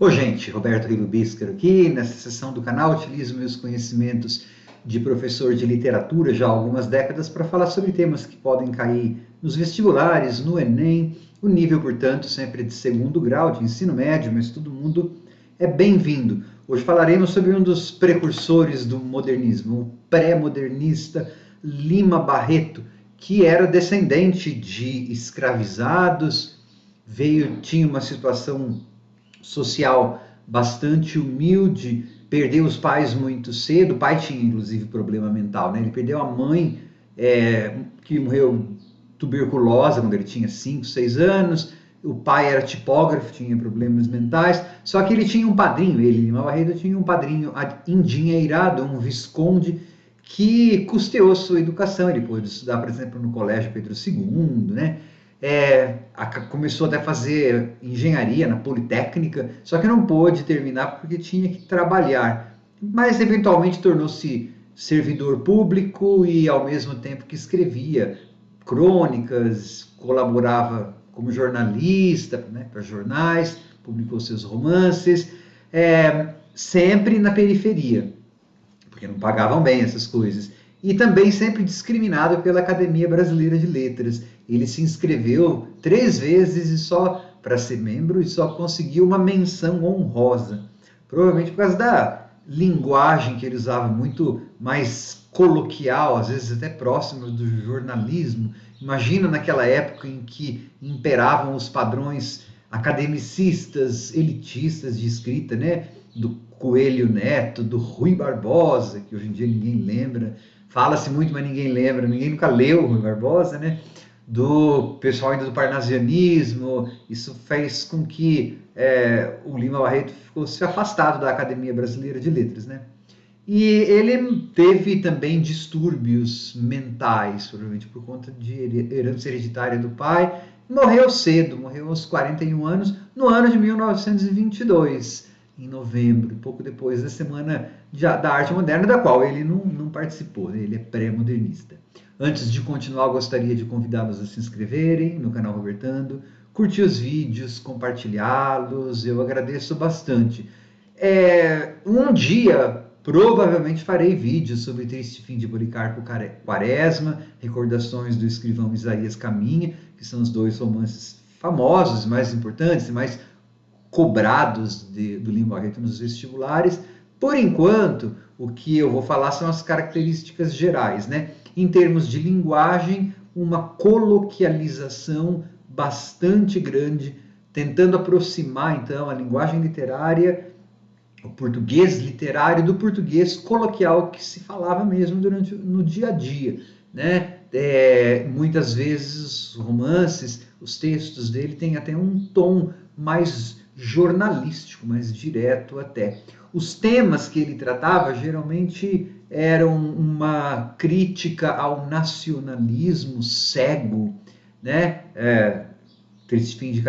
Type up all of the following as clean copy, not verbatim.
Ô gente, Roberto Rigo Bíscaro aqui, nessa sessão do canal utilizo meus conhecimentos de professor de literatura já há algumas décadas para falar sobre temas que podem cair nos vestibulares, no Enem, o nível, portanto, sempre de segundo grau de ensino médio, mas todo mundo é bem-vindo. Hoje falaremos sobre um dos precursores do modernismo, o pré-modernista Lima Barreto, que era descendente de escravizados, tinha uma situação social bastante humilde, perdeu os pais muito cedo. O pai tinha inclusive problema mental, né? Ele perdeu a mãe, que morreu tuberculosa quando ele tinha 5, 6 anos. O pai era tipógrafo, tinha problemas mentais, só que ele tinha um padrinho, Lima Barreto, tinha um padrinho endinheirado, um visconde, que custeou sua educação. Ele pôde estudar, por exemplo, no Colégio Pedro II, né? Começou até a fazer engenharia na Politécnica, só que não pôde terminar porque tinha que trabalhar. Mas eventualmente tornou-se servidor público e ao mesmo tempo que escrevia crônicas, colaborava como jornalista, né, para jornais, publicou seus romances, sempre na periferia, porque não pagavam bem essas coisas. E também sempre discriminado pela Academia Brasileira de Letras. Ele se inscreveu 3 vezes e só para ser membro e só conseguiu uma menção honrosa. Provavelmente por causa da linguagem que ele usava, muito mais coloquial, às vezes até próxima do jornalismo. Imagina naquela época em que imperavam os padrões academicistas, elitistas de escrita, né? Do Coelho Neto, do Rui Barbosa, que hoje em dia ninguém lembra. Fala-se muito, mas ninguém lembra, ninguém nunca leu o Rui Barbosa, né? Do pessoal ainda do parnasianismo. Isso fez com que o Lima Barreto fosse afastado da Academia Brasileira de Letras, né? E ele teve também distúrbios mentais, provavelmente por conta de herança hereditária do pai. Morreu cedo, morreu aos 41 anos, no ano de 1922, em novembro, pouco depois da Semana da Arte Moderna, da qual ele não participou, né? Ele é pré-modernista. Antes de continuar, gostaria de convidá-los a se inscreverem no canal Robertando, curtir os vídeos, compartilhá-los, eu agradeço bastante. Um dia, provavelmente farei vídeos sobre Triste Fim de Policarpo Quaresma, Recordações do Escrivão Isaías Caminha, que são os 2 romances famosos, mais importantes e mais cobrados do Lima Barreto nos vestibulares. Por enquanto, o que eu vou falar são as características gerais, né? Em termos de linguagem, uma coloquialização bastante grande, tentando aproximar, então, a linguagem literária, o português literário, do português coloquial que se falava mesmo no dia a dia, né? Muitas vezes os romances, os textos dele têm até um tom mais jornalístico, mais direto até. Os temas que ele tratava geralmente eram uma crítica ao nacionalismo cego, né? Triste Fim de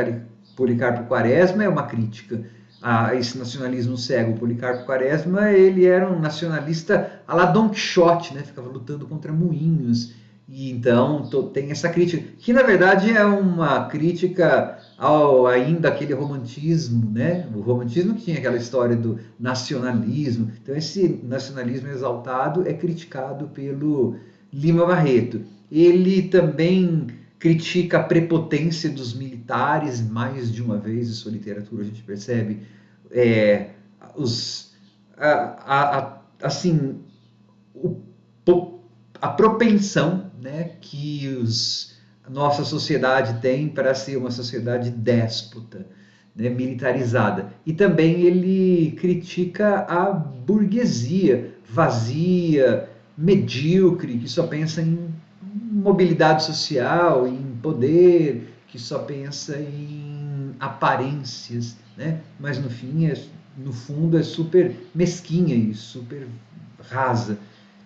Policarpo Quaresma é uma crítica a esse nacionalismo cego. Policarpo Quaresma, ele era um nacionalista à la Don Quixote, né? Ficava lutando contra moinhos. E então tem essa crítica, que na verdade é uma crítica ao ainda aquele romantismo, né? O romantismo que tinha aquela história do nacionalismo. Então esse nacionalismo exaltado é criticado pelo Lima Barreto. Ele também critica a prepotência dos militares mais de uma vez. Em sua literatura a gente percebe assim, a propensão, né, que a nossa sociedade tem para ser uma sociedade déspota, né, militarizada. E também ele critica a burguesia vazia, medíocre, que só pensa em mobilidade social, em poder, que só pensa em aparências, né? Mas no fundo é super mesquinha e super rasa.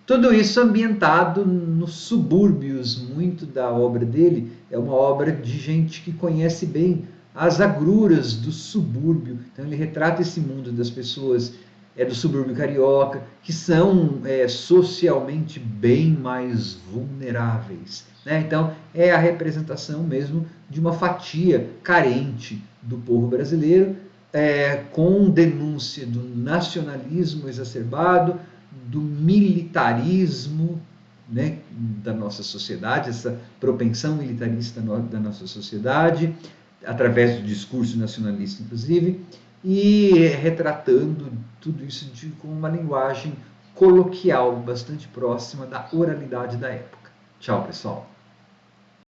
Tudo isso ambientado nos subúrbios. Muito da obra dele é uma obra de gente que conhece bem as agruras do subúrbio. Então ele retrata esse mundo das pessoas do subúrbio carioca, que são socialmente bem mais vulneráveis, né? Então a representação mesmo de uma fatia carente do povo brasileiro, com denúncia do nacionalismo exacerbado, do militarismo, né, da nossa sociedade, essa propensão militarista da nossa sociedade, através do discurso nacionalista, inclusive, e retratando tudo isso com uma linguagem coloquial, bastante próxima da oralidade da época. Tchau, pessoal!